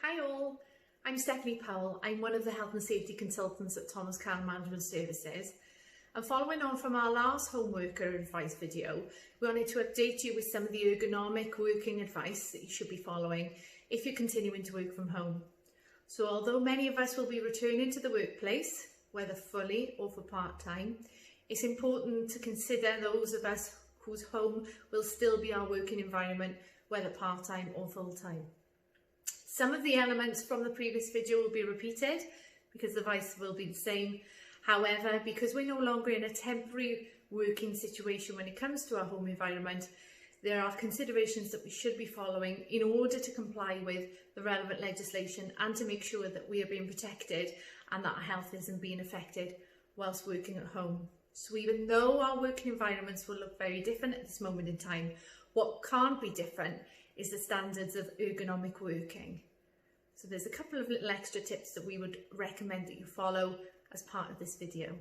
Hi all, I'm Stephanie Powell. I'm one of the Health and Safety Consultants at Thomas Carr Management Services. And following on from our last home worker advice video, we wanted to update you with some of the ergonomic working advice that you should be following if you're continuing to work from home. So although many of us will be returning to the workplace, whether fully or for part-time, it's important to consider those of us whose home will still be our working environment, whether part-time or full-time. Some of the elements from the previous video will be repeated because the advice will be the same. However, because we're no longer in a temporary working situation when it comes to our home environment, there are considerations that we should be following in order to comply with the relevant legislation and to make sure that we are being protected and that our health isn't being affected whilst working at home. So even though our working environments will look very different at this moment in time, what can't be different is the standards of ergonomic working. So there's a couple of little extra tips that we would recommend that you follow as part of this video.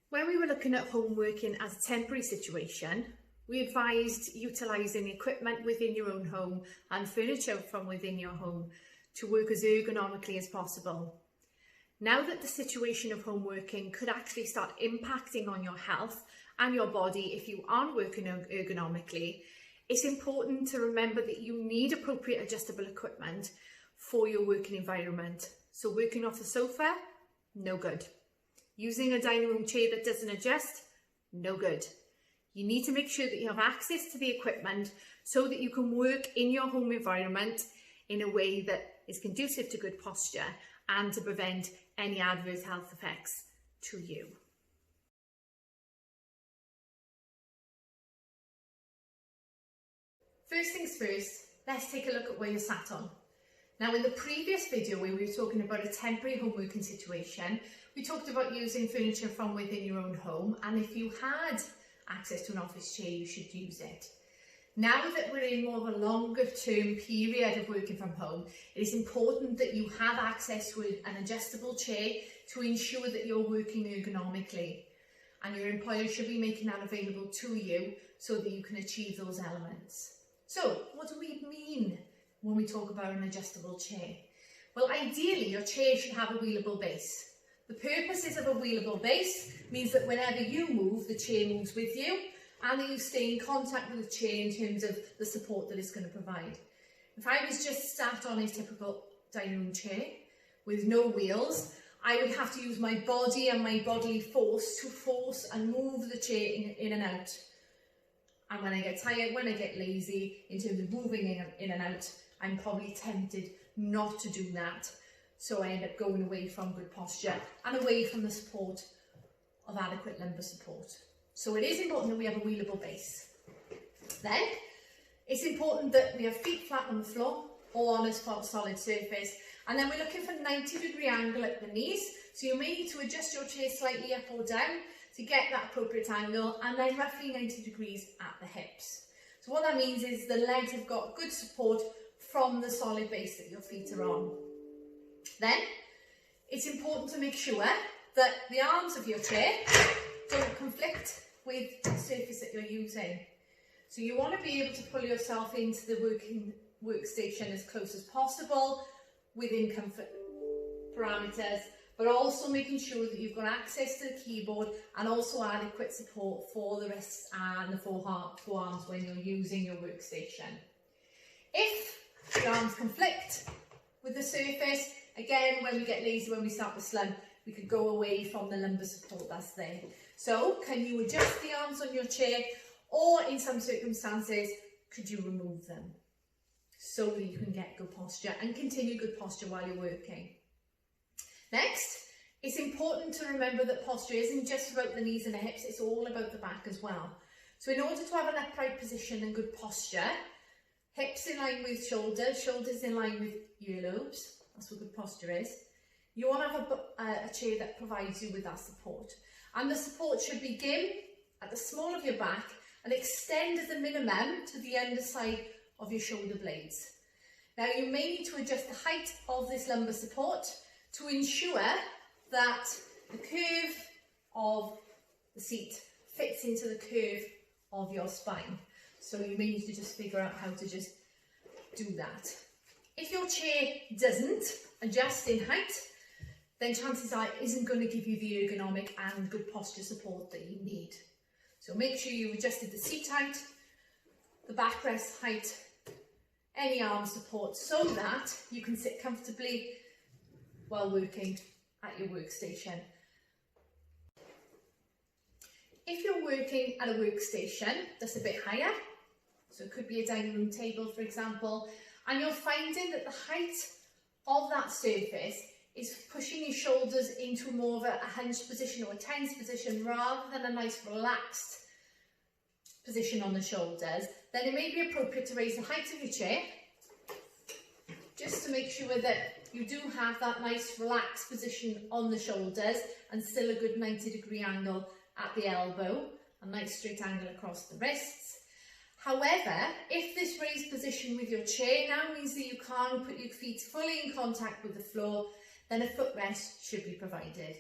When we were looking at home working as a temporary situation, we advised utilising equipment within your own home and furniture from within your home to work as ergonomically as possible. Now that the situation of home working could actually start impacting on your health and your body if you aren't working ergonomically, it's important to remember that you need appropriate adjustable equipment for your working environment. So working off the sofa, no good. Using a dining room chair that doesn't adjust, no good. You need to make sure that you have access to the equipment so that you can work in your home environment in a way that is conducive to good posture and to prevent any adverse health effects to you. First things first, let's take a look at where you're sat on. Now in the previous video where we were talking about a temporary home working situation, we talked about using furniture from within your own home, and if you had access to an office chair, you should use it. Now that we're in more of a longer term period of working from home, it is important that you have access to an adjustable chair to ensure that you're working ergonomically. And your employer should be making that available to you so that you can achieve those elements. So, what do we mean when we talk about an adjustable chair? Well, ideally, your chair should have a wheelable base. The purposes of a wheelable base means that whenever you move, the chair moves with you, and that you stay in contact with the chair in terms of the support that it's going to provide. If I was just sat on a typical dining room chair with no wheels, I would have to use my body and my bodily force to force and move the chair in and out. And when I get tired, when I get lazy, in terms of moving in and out, I'm probably tempted not to do that. So I end up going away from good posture and away from the support of adequate lumbar support. So it is important that we have a wheelable base. Then, it's important that we have feet flat on the floor or on a solid surface. And then we're looking for 90-degree angle at the knees. So you may need to adjust your chair slightly up or down to get that appropriate angle, and then roughly 90 degrees at the hips. So what that means is the legs have got good support from the solid base that your feet are on. Then, it's important to make sure that the arms of your chair don't conflict with the surface that you're using. So you want to be able to pull yourself into the workstation as close as possible within comfort parameters, but also making sure that you've got access to the keyboard and also adequate support for the wrists and the forearms when you're using your workstation. If the arms conflict with the surface, again, when we get lazy, when we start to slump, we could go away from the lumbar support that's there. So, can you adjust the arms on your chair, or in some circumstances, could you remove them so that you can get good posture and continue good posture while you're working? Next, it's important to remember that posture isn't just about the knees and the hips, it's all about the back as well. So in order to have an upright position and good posture, hips in line with shoulders, shoulders in line with earlobes, that's what good posture is. You want to have a chair that provides you with that support. And the support should begin at the small of your back and extend as a minimum to the underside of your shoulder blades. Now you may need to adjust the height of this lumbar support to ensure that the curve of the seat fits into the curve of your spine. So you may need to just figure out how to just do that. If your chair doesn't adjust in height, then chances are it isn't going to give you the ergonomic and good posture support that you need. So make sure you've adjusted the seat height, the backrest height, any arm support, so that you can sit comfortably while working at your workstation. If you're working at a workstation that's a bit higher, so it could be a dining room table, for example, and you're finding that the height of that surface is pushing your shoulders into more of a hunched position or a tense position rather than a nice relaxed position on the shoulders, then it may be appropriate to raise the height of your chair just to make sure that you do have that nice relaxed position on the shoulders and still a good 90-degree angle at the elbow, a nice straight angle across the wrists. However, if this raised position with your chair now means that you can't put your feet fully in contact with the floor, then a footrest should be provided.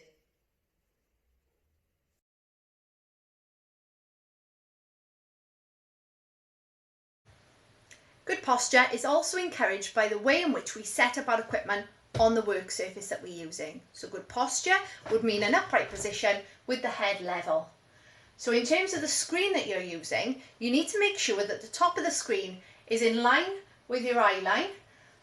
Good posture is also encouraged by the way in which we set up our equipment on the work surface that we're using. So good posture would mean an upright position with the head level. So in terms of the screen that you're using, you need to make sure that the top of the screen is in line with your eye line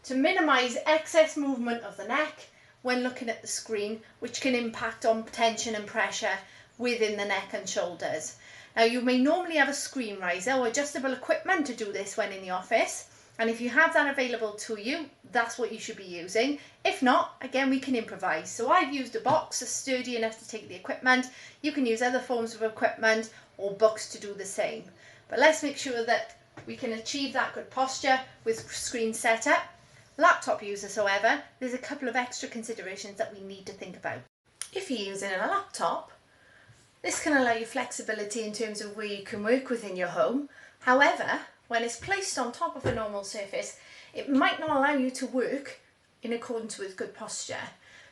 to minimise excess movement of the neck when looking at the screen, which can impact on tension and pressure within the neck and shoulders. Now you may normally have a screen riser or adjustable equipment to do this when in the office, and if you have that available to you, that's what you should be using. If not, again, we can improvise. So I've used a box that's sturdy enough to take the equipment. You can use other forms of equipment or books to do the same. But let's make sure that we can achieve that good posture with screen setup. Laptop users, however, there's a couple of extra considerations that we need to think about. If you're using a laptop, this can allow you flexibility in terms of where you can work within your home. However, when it's placed on top of a normal surface, it might not allow you to work in accordance with good posture.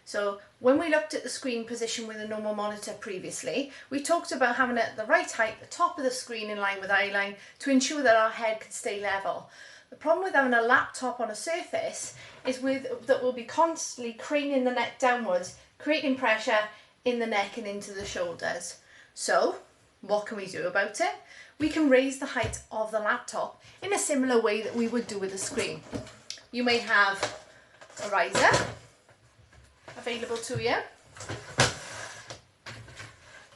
So when we looked at the screen position with a normal monitor previously, we talked about having it at the right height, the top of the screen in line with eye line, to ensure that our head can stay level. The problem with having a laptop on a surface is that we'll be constantly craning the neck downwards, creating pressure in the neck and into the shoulders. So what can we do about it? We can raise the height of the laptop in a similar way that we would do with a screen. You may have a riser available to you.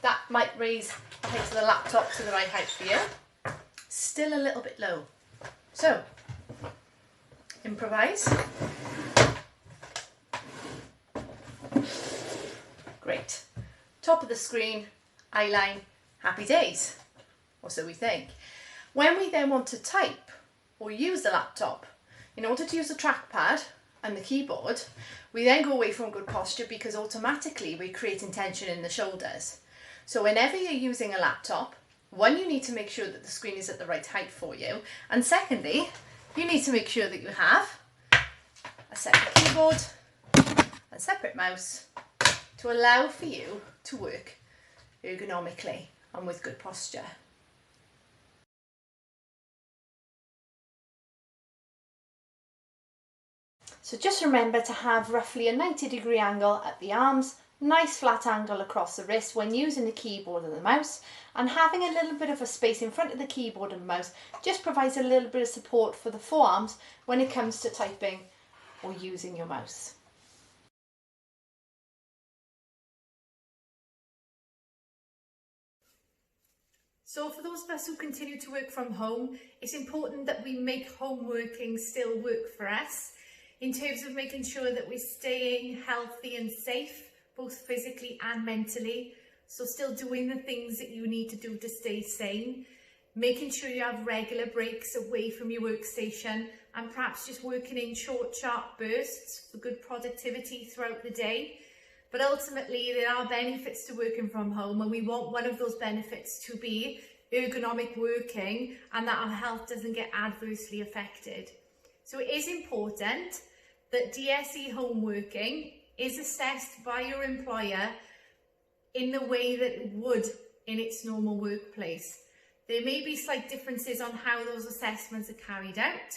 That might raise the height of the laptop to the right height for you. Still a little bit low. So, improvise. Great. Top of the screen, eye line, happy days. Or so we think. When we then want to type or use the laptop, in order to use the trackpad and the keyboard, we then go away from good posture because automatically we're creating tension in the shoulders. So whenever you're using a laptop, one, you need to make sure that the screen is at the right height for you. And secondly, you need to make sure that you have a separate keyboard and separate mouse to allow for you to work ergonomically and with good posture. So just remember to have roughly a 90-degree angle at the arms, nice flat angle across the wrist when using the keyboard and the mouse, and having a little bit of a space in front of the keyboard and mouse just provides a little bit of support for the forearms when it comes to typing or using your mouse. So for those of us who continue to work from home, it's important that we make home working still work for us in terms of making sure that we're staying healthy and safe, both physically and mentally. So still doing the things that you need to do to stay sane, making sure you have regular breaks away from your workstation, and perhaps just working in short, sharp bursts for good productivity throughout the day. But ultimately, there are benefits to working from home, and we want one of those benefits to be ergonomic working and that our health doesn't get adversely affected. So it is important that DSE home working is assessed by your employer in the way that it would in its normal workplace. There may be slight differences on how those assessments are carried out,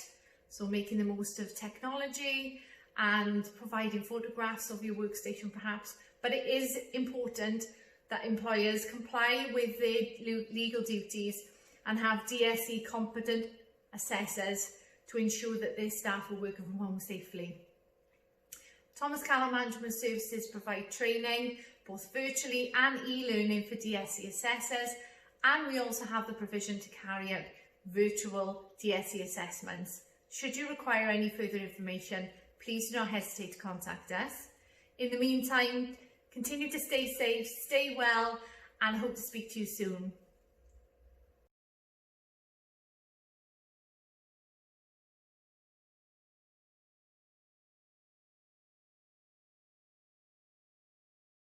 so making the most of technology and providing photographs of your workstation perhaps, but it is important that employers comply with their legal duties and have DSE competent assessors to ensure that their staff are working from home safely. Thomas Callan Management Services provide training, both virtually and e-learning for DSE assessors, and we also have the provision to carry out virtual DSE assessments. Should you require any further information, please do not hesitate to contact us. In the meantime, continue to stay safe, stay well, and hope to speak to you soon.